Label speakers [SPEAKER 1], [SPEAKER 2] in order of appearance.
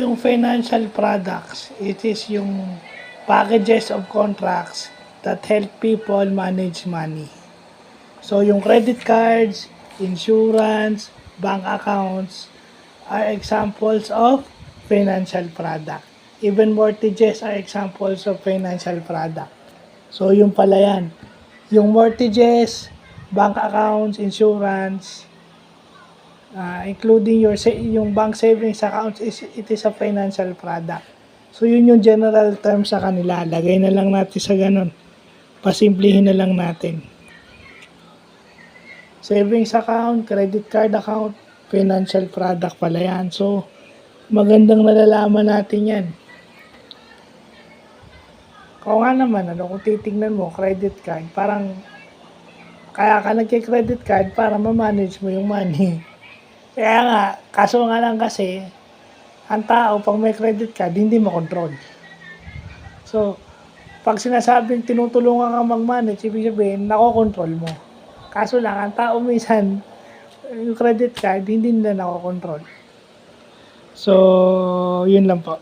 [SPEAKER 1] yung financial products, it is yung packages of contracts that help people manage money. So, yung credit cards, insurance, bank accounts are examples of financial product. Even mortgages are examples of financial product. So, yung pala yan. Yung mortgages, bank accounts, insurance, including yung bank savings accounts, it is a financial product. So, yun yung general term sa kanila. Lagay na lang natin sa ganun. Pasimplihin na lang natin. Savings account, credit card account, financial product pala yan. So, magandang nalalaman natin yan. Kung nga naman, kung titignan mo, credit card, parang, kaya ka nagki-credit card para ma-manage mo yung money. Kaya nga, kaso nga lang kasi, ang tao, pag may credit card, hindi makontrol. So, pag sinasabing tinutulungan ka mag-manage, ibig sabihin, nakokontrol mo. Kaso lang, ang tao minsan, yung credit card, hindi nila nakokontrol. So, yun lang po.